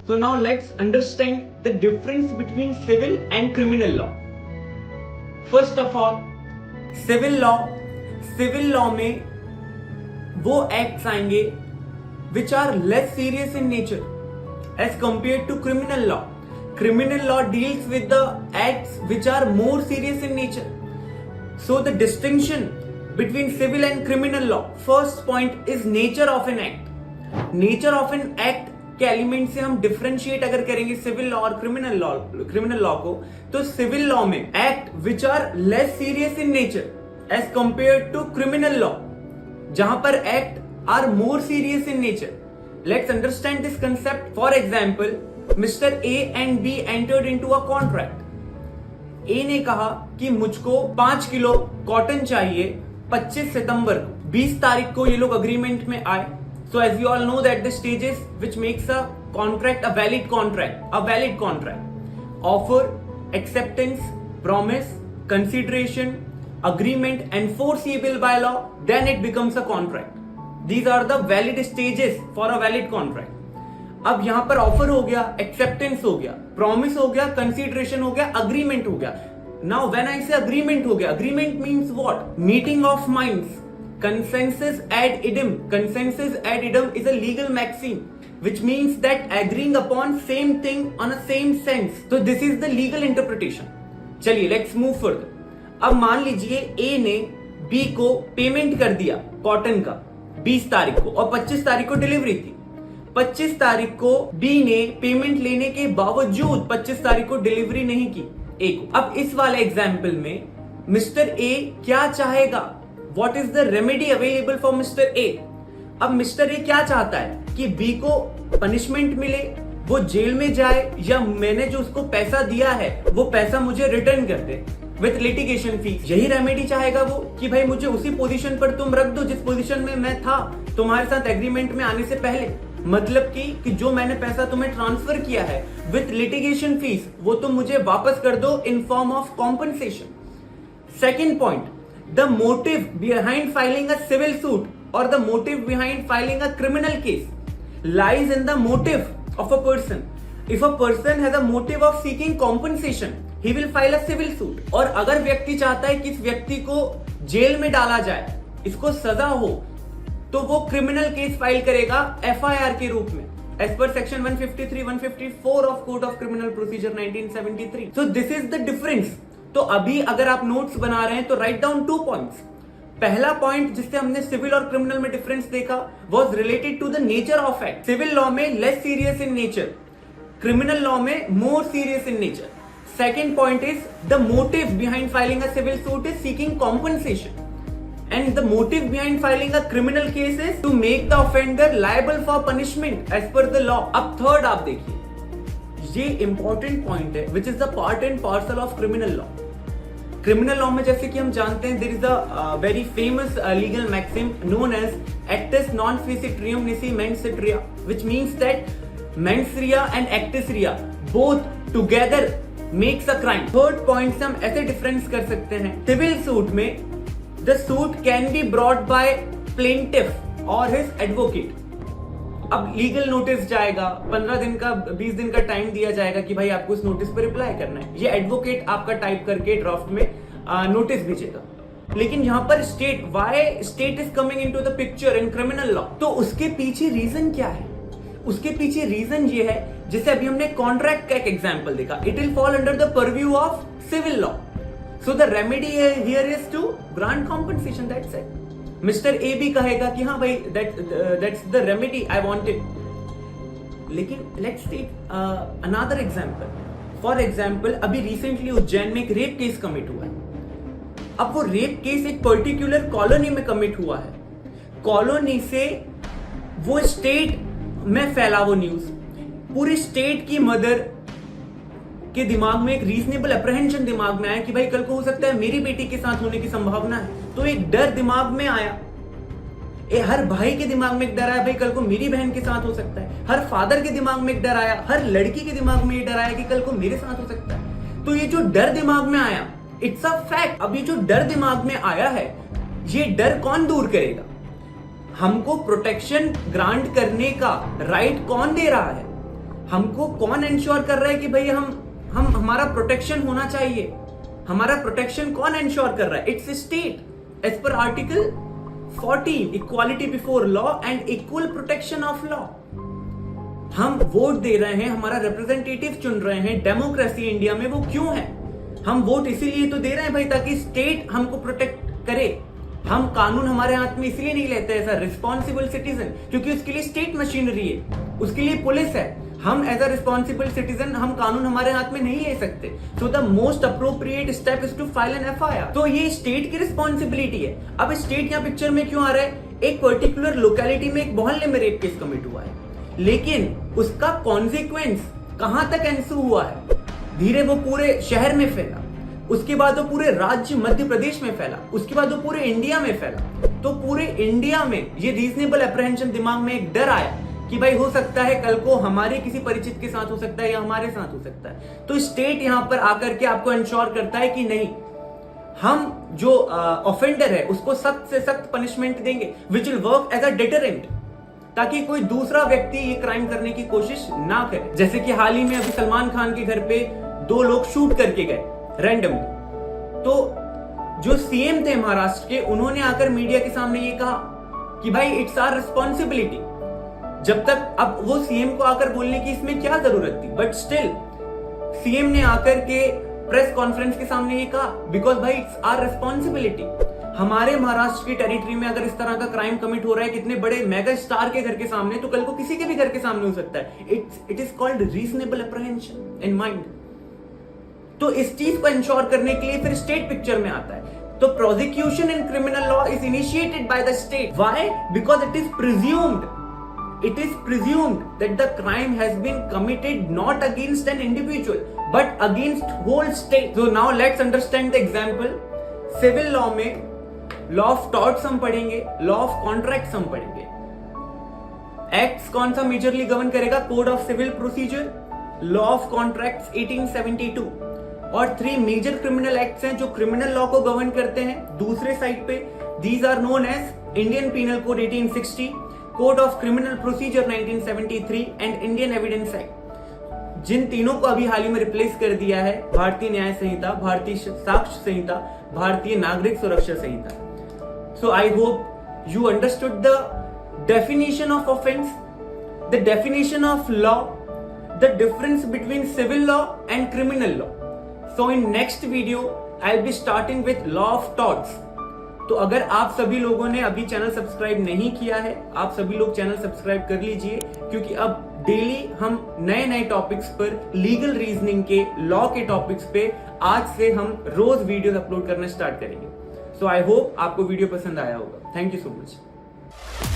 So now let's understand the difference between civil and criminal law. First of all, civil law में वो acts आएंगे which are less serious in nature as compare to criminal law. Criminal law deals with the acts which are more serious in nature. So the distinction between civil and criminal law, first point is nature of an act. Nature of an act के element से हम differentiate अगर करेंगे civil law और criminal law को, तो civil law में act which are less serious in nature as compare to criminal law, जहां पर act are more serious in nature. Let's understand this concept. For example, mister A and B entered into a contract. A ने कहा कि मुझको 5 kilo cotton चाहिए 25 सितंबर को. 20 तारीख को ये लोग अग्रीमेंट में आए. So as you all know that the stages which makes a contract a valid contract. Offer, acceptance, promise, consideration, agreement and foreseeable by law, then it becomes a contract. These are the valid stages for a valid contract. अब यहां पर offer हो गया, acceptance हो गया, promise हो गया, consideration हो गया, अग्रीमेंट हो गया. नाउ व्हेन आई से अग्रीमेंट हो गया, agreement means what? Meeting of minds. Consensus ad idem. Consensus ad idem is a legal maxim which means that agreeing upon same thing on a same sense. So this is the legal interpretation. चलिए let's move further. अब मान लीजिए A ने B को payment कर दिया cotton का 20 तारीख को और 25 तारीख को डिलीवरी थी. 25 तारीख को B ने पेमेंट लेने के बावजूद 25 तारीख को डिलीवरी नहीं की A को. अब इस वाले एग्जाम्पल में मिस्टर A क्या चाहेगा? What is the remedy available for Mr. A? अब मिस्टर ए क्या चाहता है कि बी को पनिशमेंट मिले, वो जेल में जाए, या मैंने जो उसको पैसा दिया है वो पैसा मुझे रिटर्न कर दे विथ लिटिगेशन फीस. यही रेमेडी चाहेगा वो कि भाई मुझे उसी पोजीशन पर तुम रख दो जिस पोजीशन में मैं था तुम्हारे साथ एग्रीमेंट में आने से पहले. मतलब कि जो मैंने पैसा तुम्हें ट्रांसफर किया है विथ लिटिगेशन फीस वो तुम मुझे वापस कर दो in form of compensation. Second point, the motive behind filing a civil suit or the motive behind filing a criminal case lies in the motive of a person. If a person has a motive of seeking compensation, he will file a civil suit. और अगर व्यक्ति चाहता है कि इस व्यक्ति को jail में डाला जाए, इसको सजा हो, तो वो क्रिमिनल केस फाइल करेगा FIR के रूप में as per section 153, 154 of Code of Criminal Procedure 1973. So this is the difference. तो अभी अगर आप नोट्स बना रहे हैं तो राइट डाउन 2 पॉइंट्स. पहला पॉइंट जिससे हमने सिविल और क्रिमिनल में डिफरेंस देखा was related to the nature of act. Civil law में less serious in nature, criminal law में more serious in nature. Second point is the motive behind filing a civil suit is seeking compensation and the motive behind filing a criminal case is to make the offender liable for punishment as per the law. अब third आप देखिए, ये important point है which is the part and parcel of criminal law. Criminal law में जैसे कि हम जानते हैं there is a very famous legal maxim known as actus non facietrium nisi mens rea, which means that mens rea and actus rea both together makes a crime. Third point से हम ऐसे difference कर सकते हैं. Civil suit में the suit can be brought by plaintiff or his advocate. अब legal notice जाएगा, 15 दिन का 20 दिन का टाइम दिया जाएगा कि भाई आपको उस नोटिस पर रिप्लाई करना है. ये एडवोकेट आपका टाइप करके ड्राफ्ट में नोटिस भेजेगा. लेकिन यहां पर state is coming into the picture in criminal law. तो उसके पीछे रीजन क्या है? उसके पीछे रीजन ये है, जैसे अभी हमने कॉन्ट्रैक्ट का एक एग्जांपल देखा, it will fall under the purview of civil law. So the remedy here is to grant compensation. That's it. Mr. A भी कहेगा कि हाँ भाई that's the remedy I wanted. लेकिन let's take another example. For example, अभी recently Ujjain में एक rape case commit हुआ है. अब वो रेप केस एक पर्टिकुलर कॉलोनी में कमिट हुआ है. कॉलोनी से वो स्टेट में फैला वो न्यूज. पूरी स्टेट की मदर के दिमाग में एक रीजनेबल अप्रहेंशन दिमाग में आया कि भाई कल को हो सकता है मेरी बेटी के साथ होने की संभावना है. तो एक डर दिमाग में आया. हर भाई के दिमाग में एक डर आया, भाई कल को मेरी बहन के साथ हो सकता है. हर फादर के दिमाग में एक डर आया, हर लड़की के दिमाग में ये डर आया कि कल को मेरे साथ हो सकता है. तो ये जो डर दिमाग में आया, इट्स अ फैक्ट. अब ये जो डर दिमाग में आया है, ये डर कौन दूर करेगा? हमको प्रोटेक्शन ग्रांट करने का राइट कौन दे रहा है? हमको कौन इंश्योर कर रहा है कि भाई हम हमारा प्रोटेक्शन होना चाहिए? हमारा प्रोटेक्शन कौन इंश्योर कर रहा है? It's state as per article 14, equality before law and equal protection of law. हम वोट दे रहे हैं, हमारा रिप्रेजेंटेटिव चुन रहे हैं, डेमोक्रेसी इंडिया में वो क्यों है? हम वोट इसीलिए तो दे रहे हैं भाई, ताकि स्टेट हमको प्रोटेक्ट करे। हम कानून हमारे हाथ में इसलिए नहीं लेते ऐसा रिस्पॉन्सिबल सिटीजन, क्योंकि उसके लिए स्टेट मशीनरी है, उसके लिए पुलिस है। हम एज अ रिस्पॉन्सिबल सिटीजन हम कानून हमारे हाथ में नहीं ले सकते। So the most appropriate step is to file an FIR. तो ये स्टेट की रिस्पॉन्सिबिलिटी है। अब स्टेट यहाँ पिक्चर में क्यों आ रहा है? एक पर्टिकुलर लोकेलिटी में एक मोहल्ले में रेप केस कमिट हुआ है, लेकिन उसका कॉन्सिक्वेंस कहां तक एंसू हुआ है? धीरे वो पूरे शहर में फैला, उसके बाद वो पूरे राज्य मध्य प्रदेश में फैला, उसके बाद वो पूरे इंडिया में फैला। तो पूरे इंडिया में ये रीजनेबल अप्रहेंशन दिमाग में एक डर आया कि भाई हो सकता है कल को हमारे किसी परिचित के साथ हो सकता है या हमारे साथ हो सकता है। तो स्टेट यहां पर आकर के आपको इंश्योर करता है कि नहीं, हम जो ऑफेंडर है उसको सख्त से सख्त पनिशमेंट देंगे, which will work as a deterrent, ताकि कोई दूसरा व्यक्ति ये क्राइम करने की कोशिश ना करे। जैसे कि हाल ही में अभी सलमान खान के घर पे 2 लोग शूट करके गए रैंडमली। तो जो सीएम थे महाराष्ट्र के, उन्होंने आकर मीडिया के सामने ये कहा कि भाई इट्स आवर रिस्पॉन्सिबिलिटी। जब तक अब वो सीएम को आकर बोलने की इसमें क्या जरूरत थी, बट स्टिल सीएम ने आकर के प्रेस कॉन्फ्रेंस के सामने ये कहा बिकॉज भाई इट्स आवर रिस्पॉन्सिबिलिटी। हमारे महाराष्ट्र की टेरिटरी में अगर इस तरह का क्राइम कमिट हो रहा है कितने बड़े मेगा स्टार के घर के सामने, तो कल को किसी के भी घर के सामने हो सकता है। It is called reasonable apprehension in mind. तो इस चीज को इंश्योर करने के लिए फिर स्टेट पिक्चर में आता है। तो prosecution in criminal law is initiated by the state. Why? Because it is presumed that the crime has been committed not against an individual but against whole state. So now let's understand the example. Civil law में law of torts हम पढ़ेंगे, law of contracts हम पढ़ेंगे। Acts कौन सा majorly govern करेगा? Code of civil procedure, law of contracts 1872 और 3 major criminal acts हैं जो क्रिमिनल लॉ को गवर्न करते हैं। दूसरे साइड पे these are known as Indian penal code 1860, code of criminal procedure 1973 and Indian evidence act. जिन तीनों को अभी हाल ही में रिप्लेस कर दिया है भारतीय न्याय संहिता, भारतीय साक्ष्य संहिता, Bharatiya Nagarik Suraksha Sanhita. So I hope you understood the definition of offence, the definition of law, the difference between civil law and criminal law. So in next video I will be starting with law of torts. तो अगर आप सभी लोगों ने अभी channel subscribe नहीं किया है, आप सभी लोग चैनल सब्सक्राइब कर लीजिए, क्योंकि अब डेली हम नए नए टॉपिक्स पर, लीगल रीजनिंग के, लॉ के टॉपिक्स पे आज से हम रोज वीडियोस अपलोड करना स्टार्ट करेंगे। सो आई होप आपको वीडियो पसंद आया होगा। Thank you so much.